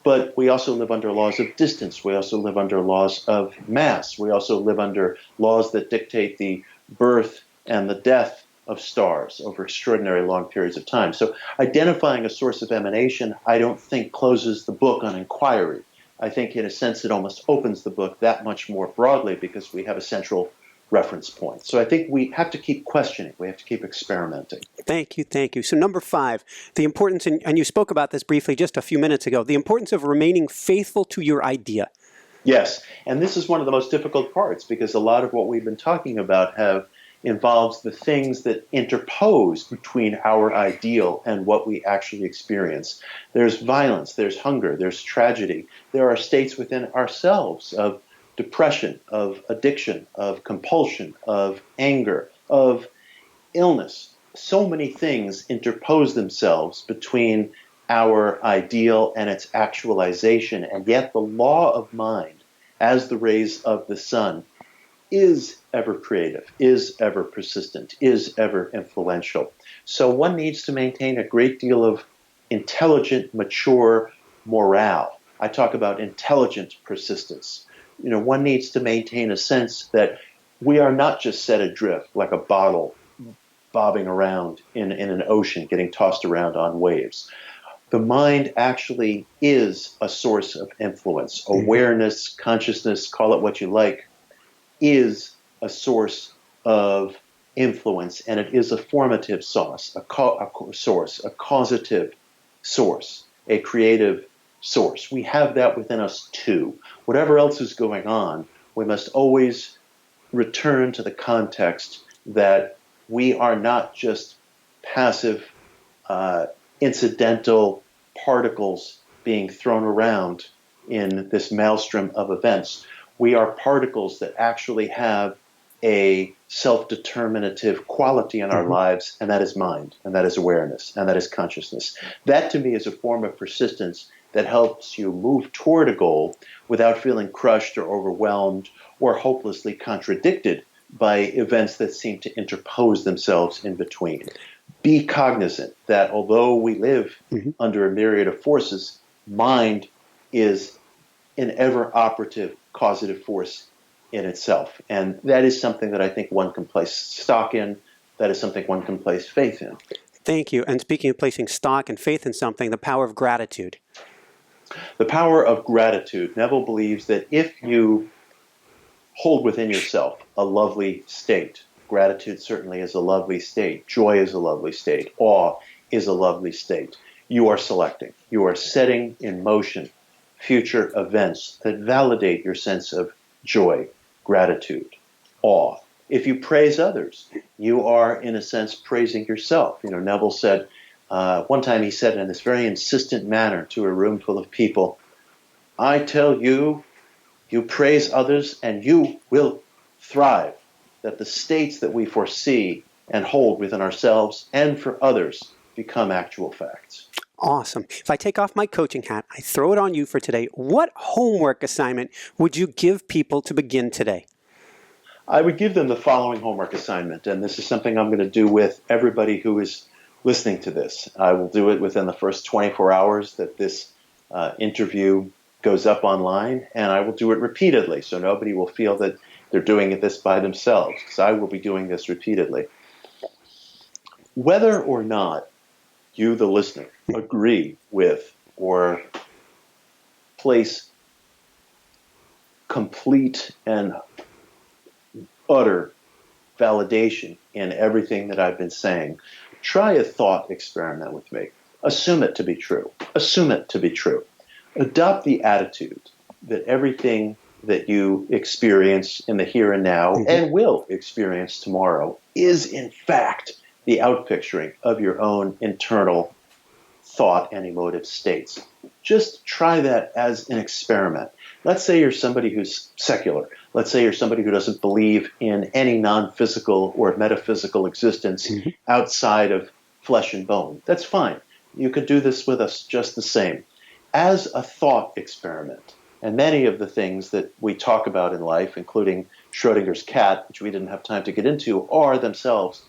But we also live under laws of distance. We also live under laws of mass. We also live under laws that dictate the birth and the death of stars over extraordinary long periods of time. So identifying a source of emanation, I don't think closes the book on inquiry. I think in a sense it almost opens the book that much more broadly because we have a central reference point. So I think we have to keep questioning. We have to keep experimenting. Thank you, thank you. So number 5, the importance, and you spoke about this briefly just a few minutes ago, the importance of remaining faithful to your idea. Yes, and this is one of the most difficult parts because a lot of what we've been talking about involves the things that interpose between our ideal and what we actually experience. There's violence, there's hunger, there's tragedy. There are states within ourselves of depression, of addiction, of compulsion, of anger, of illness. So many things interpose themselves between our ideal and its actualization, and yet the law of mind, as the rays of the sun, is ever creative, is ever persistent, is ever influential. So one needs to maintain a great deal of intelligent, mature morale. I talk about intelligent persistence. One needs to maintain a sense that we are not just set adrift like a bottle bobbing around in an ocean, getting tossed around on waves. The mind actually is a source of influence. Awareness, consciousness, call it what you like, is a source of influence, and it is a formative source, a causative source, a creative source. We have that within us too. Whatever else is going on, we must always return to the context that we are not just passive, incidental particles being thrown around in this maelstrom of events. We are particles that actually have a self-determinative quality in our lives, and that is mind, and that is awareness, and that is consciousness. That to me is a form of persistence that helps you move toward a goal without feeling crushed or overwhelmed or hopelessly contradicted by events that seem to interpose themselves in between. Be cognizant that although we live under a myriad of forces, mind is an ever-operative causative force in itself. And that is something that I think one can place stock in. That is something one can place faith in. Thank you. And speaking of placing stock and faith in something, the power of gratitude. The power of gratitude. Neville believes that if you hold within yourself a lovely state, gratitude certainly is a lovely state, joy is a lovely state, awe is a lovely state, you are selecting. You are setting in motion future events that validate your sense of joy, gratitude, awe. If you praise others, you are, in a sense, praising yourself. Neville said, one time he said in this very insistent manner to a room full of people, I tell you, you praise others and you will thrive, that the states that we foresee and hold within ourselves and for others become actual facts. Awesome. If I take off my coaching hat, I throw it on you for today. What homework assignment would you give people to begin today? I would give them the following homework assignment, and this is something I'm going to do with everybody who is listening to this. I will do it within the first 24 hours that this interview goes up online, and I will do it repeatedly, so nobody will feel that they're doing this by themselves, because I will be doing this repeatedly. Whether or not you, the listener, agree with or place complete and utter validation in everything that I've been saying, try a thought experiment with me. Assume it to be true. Assume it to be true. Adopt the attitude that everything that you experience in the here and now and will experience tomorrow is in fact the outpicturing of your own internal thought and emotive states. Just try that as an experiment. Let's say you're somebody who's secular. Let's say you're somebody who doesn't believe in any non-physical or metaphysical existence outside of flesh and bone. That's fine. You could do this with us just the same. As a thought experiment, and many of the things that we talk about in life, including Schrodinger's cat, which we didn't have time to get into, are themselves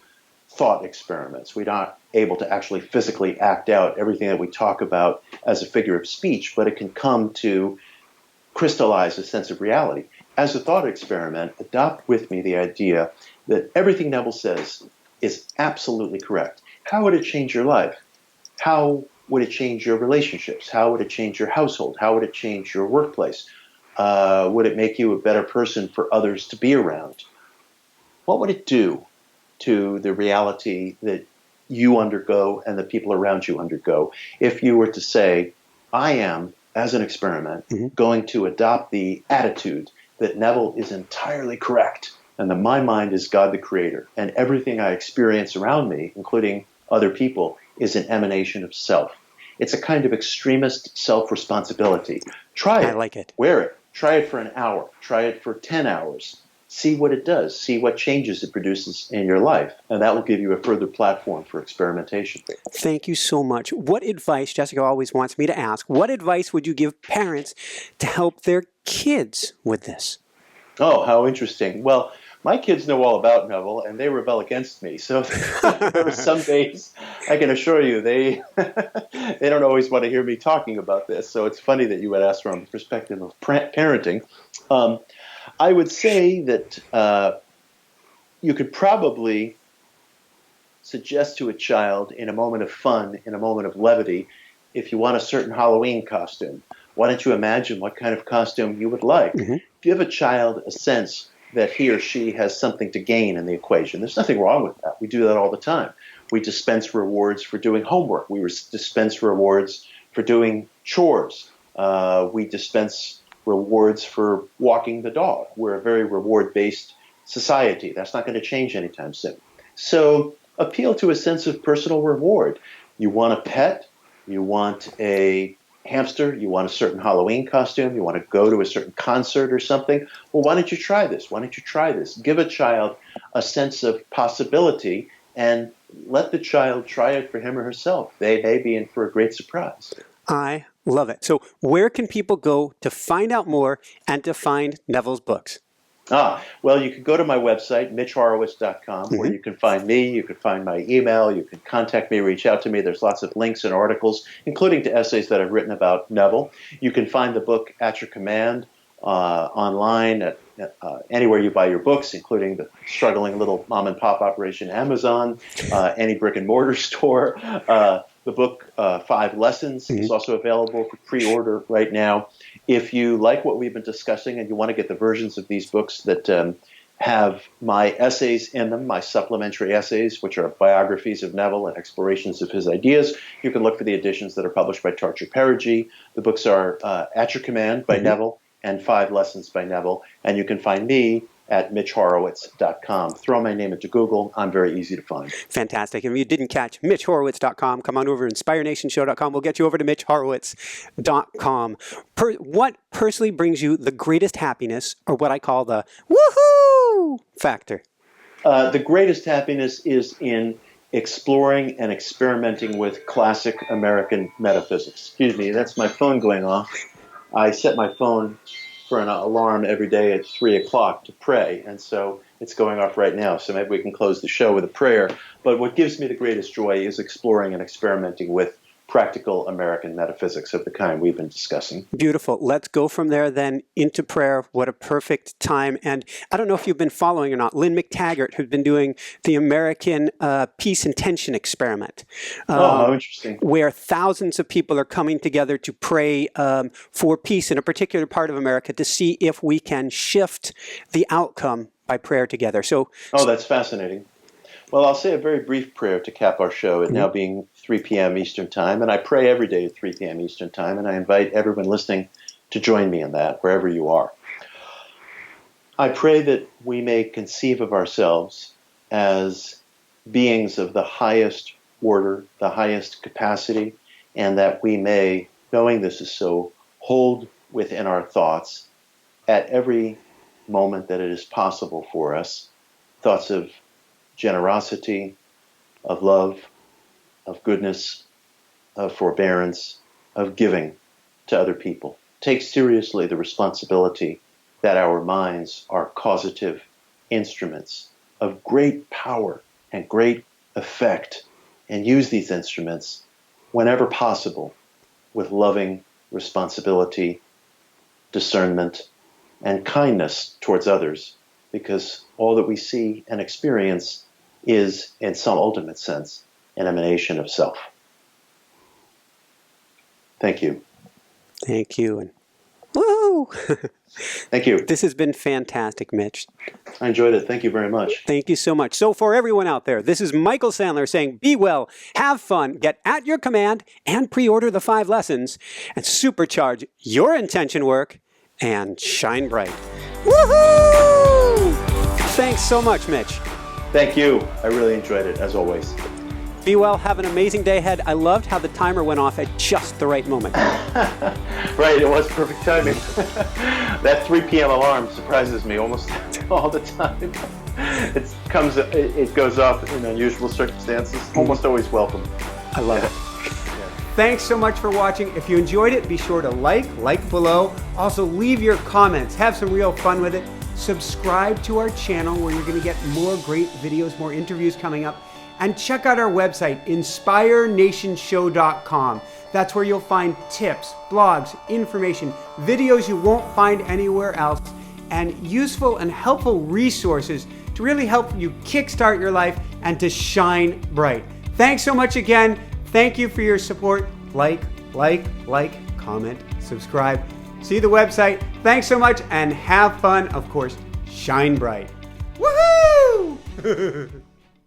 thought experiments. We're not able to actually physically act out everything that we talk about as a figure of speech, but it can come to crystallize a sense of reality. As a thought experiment, adopt with me the idea that everything Neville says is absolutely correct. How would it change your life? How would it change your relationships? How would it change your household? How would it change your workplace? Would it make you a better person for others to be around? What would it do to the reality that you undergo and the people around you undergo if you were to say, I am, as an experiment, going to adopt the attitude that Neville is entirely correct and that my mind is God the Creator and everything I experience around me, including other people, is an emanation of self. It's a kind of extremist self-responsibility. Try it. I like it. Wear it. Try it for an hour. Try it for 10 hours. See what it does. See what changes it produces in your life. And that will give you a further platform for experimentation. Thank you so much. What advice, Jessica always wants me to ask, what advice would you give parents to help their kids with this? Oh, how interesting. Well, my kids know all about Neville, and they rebel against me. So there are some days, I can assure you, they don't always want to hear me talking about this. So it's funny that you would ask from the perspective of parenting. I would say that you could probably suggest to a child in a moment of fun, in a moment of levity, if you want a certain Halloween costume, why don't you imagine what kind of costume you would like? Give a child a sense that he or she has something to gain in the equation. There's nothing wrong with that. We do that all the time. We dispense rewards for doing homework. We dispense rewards for doing chores. We dispense rewards for walking the dog. We're a very reward-based society. That's not going to change anytime soon. So appeal to a sense of personal reward. You want a pet, you want a hamster, you want a certain Halloween costume, you want to go to a certain concert or something. Well, why don't you try this? Why don't you try this? Give a child a sense of possibility and let the child try it for him or herself. They may be in for a great surprise. I love it. So where can people go to find out more and to find Neville's books? Well, you can go to my website, mitchhorowitz.com, where you can find me, you can find my email, you can contact me, reach out to me. There's lots of links and articles, including to essays that I've written about Neville. You can find the book at your command online at anywhere you buy your books, including the struggling little mom-and-pop operation Amazon, any brick-and-mortar store. The book, 5 Lessons, is also available for pre-order right now. If you like what we've been discussing and you want to get the versions of these books that have my essays in them, my supplementary essays, which are biographies of Neville and explorations of his ideas, you can look for the editions that are published by Tarcher Perigee. The books are At Your Command by Neville and 5 Lessons by Neville. And you can find me at mitchhorowitz.com. Throw my name into Google. I'm very easy to find. Fantastic. And if you didn't catch mitchhorowitz.com, come on over to inspirenationshow.com. We'll get you over to mitchhorowitz.com. What personally brings you the greatest happiness, or what I call the woohoo factor? The greatest happiness is in exploring and experimenting with classic American metaphysics. Excuse me, that's my phone going off. I set my phone for an alarm every day at 3 o'clock to pray, and so it's going off right now. So maybe we can close the show with a prayer. But what gives me the greatest joy is exploring and experimenting with practical American metaphysics of the kind we've been discussing. Beautiful. Let's go from there then into prayer. What a perfect time. And I don't know if you've been following or not, Lynn McTaggart, who's been doing the American Peace and Tension Experiment. How interesting. Where thousands of people are coming together to pray for peace in a particular part of America to see if we can shift the outcome by prayer together. That's fascinating. Well, I'll say a very brief prayer to cap our show, it now being 3 p.m. Eastern Time, and I pray every day at 3 p.m. Eastern Time, and I invite everyone listening to join me in that, wherever you are. I pray that we may conceive of ourselves as beings of the highest order, the highest capacity, and that we may, knowing this is so, hold within our thoughts at every moment that it is possible for us, thoughts of generosity, of love, of goodness, of forbearance, of giving to other people. Take seriously the responsibility that our minds are causative instruments of great power and great effect, and use these instruments whenever possible with loving responsibility, discernment, and kindness towards others, because all that we see and experience is, in some ultimate sense, an emanation of self. Thank you. Thank you. And woo! Thank you. This has been fantastic, Mitch. I enjoyed it. Thank you very much. Thank you so much. So for everyone out there, this is Michael Sandler saying, be well, have fun, get at your command, and pre-order the 5 lessons, and supercharge your intention work, and shine bright. Woohoo! Thanks so much, Mitch. Thank you. I really enjoyed it, as always. Be well. Have an amazing day ahead. I loved how the timer went off at just the right moment. Right. It was perfect timing. That 3 p.m. alarm surprises me almost all the time. It goes off in unusual circumstances. Almost always welcome. I love it. Thanks so much for watching. If you enjoyed it, be sure to like below. Also, leave your comments. Have some real fun with it. Subscribe to our channel where you're going to get more great videos, more interviews coming up. And check out our website, inspirenationshow.com. That's where you'll find tips, blogs, information, videos you won't find anywhere else, and useful and helpful resources to really help you kickstart your life and to shine bright. Thanks so much again. Thank you for your support. Like, comment, subscribe. See the website. Thanks so much and have fun. Of course, shine bright. Woohoo!